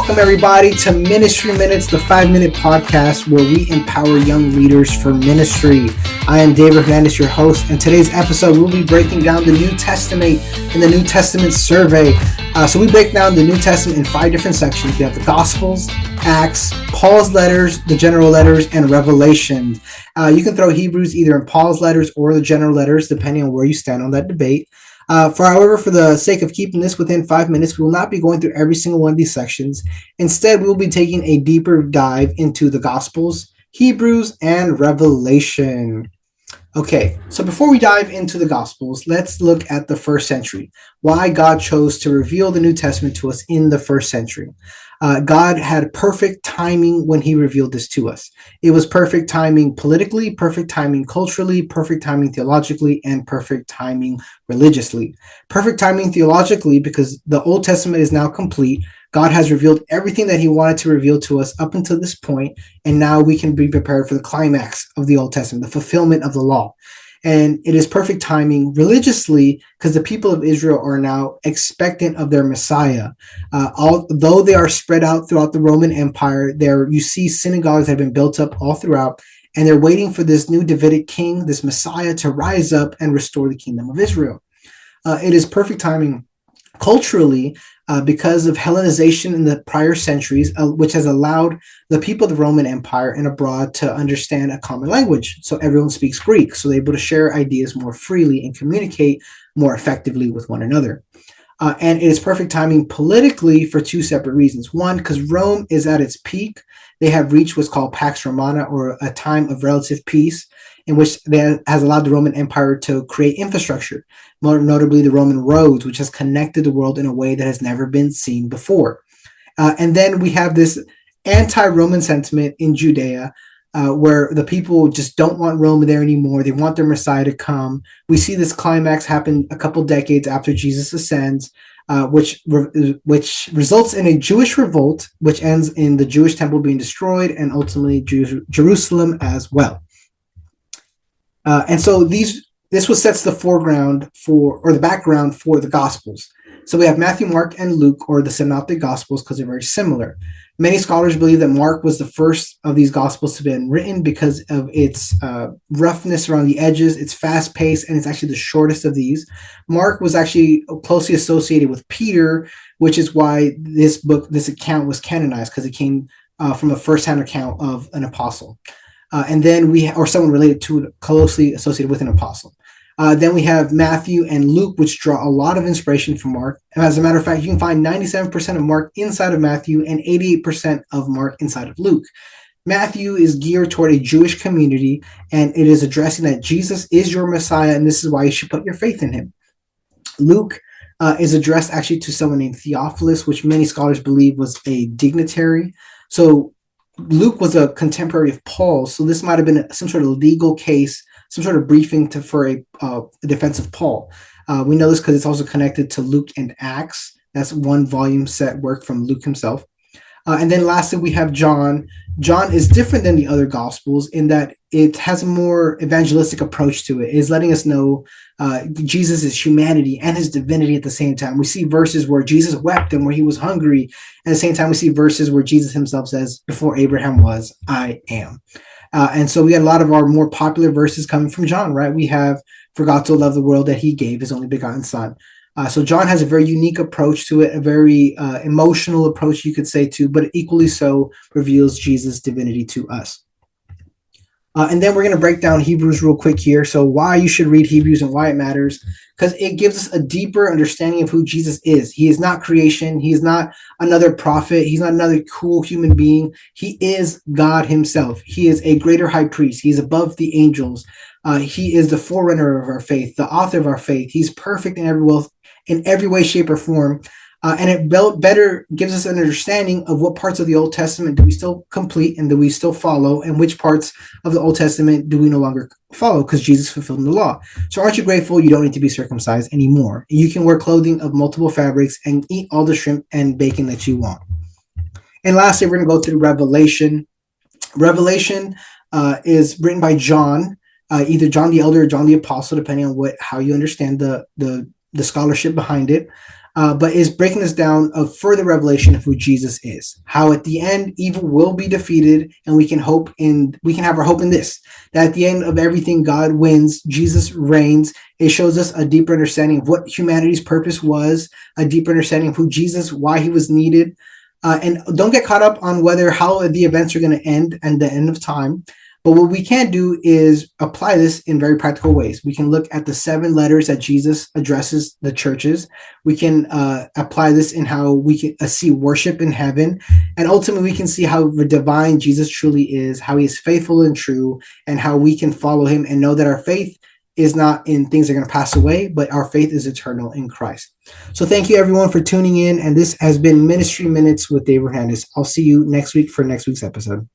Welcome, everybody, to Ministry Minutes, the 5-minute podcast where we empower young leaders for ministry. I am David Hernandez, your host, and today's episode we'll be breaking down the New Testament in the New Testament survey. So we break down the New Testament in 5 different sections. We have the Gospels, Acts, Paul's letters, the general letters, and Revelation. You can throw Hebrews either in Paul's letters or the general letters, depending on where you stand on that debate. However, for the sake of keeping this within 5 minutes, we will not be going through every single one of these sections. Instead, we will be taking a deeper dive into the Gospels, Hebrews, and Revelation. Okay, so before we dive into the Gospels, let's look at the first century. Why God chose to reveal the New Testament to us in the first century. God had perfect timing when he revealed this to us. It was perfect timing politically, perfect timing culturally, perfect timing theologically, and perfect timing religiously. Perfect timing theologically because the Old Testament is now complete. God has revealed everything that he wanted to reveal to us up until this point, and now we can be prepared for the climax of the Old Testament, the fulfillment of the law. And it is perfect timing religiously because the people of Israel are now expectant of their Messiah. Although they are spread out throughout the Roman Empire, you see synagogues that have been built up all throughout, and they're waiting for this new Davidic king, this Messiah, to rise up and restore the kingdom of Israel. It is perfect timing culturally because of Hellenization in the prior centuries, which has allowed the people of the Roman Empire and abroad to understand a common language. So everyone speaks Greek, so they're able to share ideas more freely and communicate more effectively with one another. And it is perfect timing politically for 2 separate reasons. One, because Rome is at its peak. They have reached what's called Pax Romana, or a time of relative peace, in which that has allowed the Roman Empire to create infrastructure, more notably the Roman roads, which has connected the world in a way that has never been seen before. And then we have this anti-Roman sentiment in Judea, where the people just don't want Rome there anymore. They want their Messiah to come. We see this climax happen a couple decades after Jesus ascends, which results in a Jewish revolt, which ends in the Jewish temple being destroyed and ultimately Jerusalem as well. And so this what sets the foreground the background for the Gospels. So we have Matthew, Mark, and Luke, or the Synoptic Gospels, because they're very similar. Many scholars believe that Mark was the first of these Gospels to be written because of its roughness around the edges, its fast pace, and it's actually the shortest of these. Mark was actually closely associated with Peter, which is why this account was canonized, because it came from a first-hand account of an apostle. And then or someone related to it, closely associated with an apostle. Then we have Matthew and Luke, which draw a lot of inspiration from Mark. And as a matter of fact, you can find 97% of Mark inside of Matthew and 88% of Mark inside of Luke. Matthew is geared toward a Jewish community, and it is addressing that Jesus is your Messiah, and this is why you should put your faith in him. Luke is addressed actually to someone named Theophilus, which many scholars believe was a dignitary. So Luke was a contemporary of Paul, so this might have been some sort of legal case, some sort of briefing for a defense of Paul. We know this because it's also connected to Luke and Acts. That's one volume set work from Luke himself. And then lastly, we have John. John is different than the other Gospels in that it has a more evangelistic approach to it. It is letting us know Jesus' humanity and his divinity at the same time. We see verses where Jesus wept and where he was hungry. At the same time, we see verses where Jesus himself says, before Abraham was, I am. And so we had a lot of our more popular verses coming from John, right? We have, for God so loved the world that he gave his only begotten son. So John has a very unique approach to it, a very emotional approach, you could say, too, but equally so reveals Jesus' divinity to us. And then we're going to break down Hebrews real quick here. So why you should read Hebrews and why it matters, because it gives us a deeper understanding of who Jesus is. He is not creation. He is not another prophet. He's not another cool human being. He is God himself. He is a greater high priest. He's above the angels. He is the forerunner of our faith, the author of our faith. He's perfect in every way, shape, or form. And it better gives us an understanding of what parts of the Old Testament do we still complete and do we still follow, and which parts of the Old Testament do we no longer follow because Jesus fulfilled the law. So aren't you grateful you don't need to be circumcised anymore? You can wear clothing of multiple fabrics and eat all the shrimp and bacon that you want. And lastly, we're going to go through Revelation. Revelation is written by John, either John the Elder or John the Apostle, depending on how you understand the scholarship behind it. but is breaking us down of further revelation of who Jesus is. How at the end evil will be defeated, and we can have our hope in this: that at the end of everything, God wins, Jesus reigns. It shows us a deeper understanding of what humanity's purpose was, a deeper understanding of who Jesus, why he was needed, and don't get caught up on how the events are going to end and the end of time. But what we can do is apply this in very practical ways. We can look at the 7 letters that Jesus addresses the churches. We can apply this in how we can see worship in heaven. And ultimately, we can see how the divine Jesus truly is, how he is faithful and true, and how we can follow him and know that our faith is not in things that are going to pass away, but our faith is eternal in Christ. So thank you, everyone, for tuning in. And this has been Ministry Minutes with Dave Hernandez. I'll see you next week for next week's episode.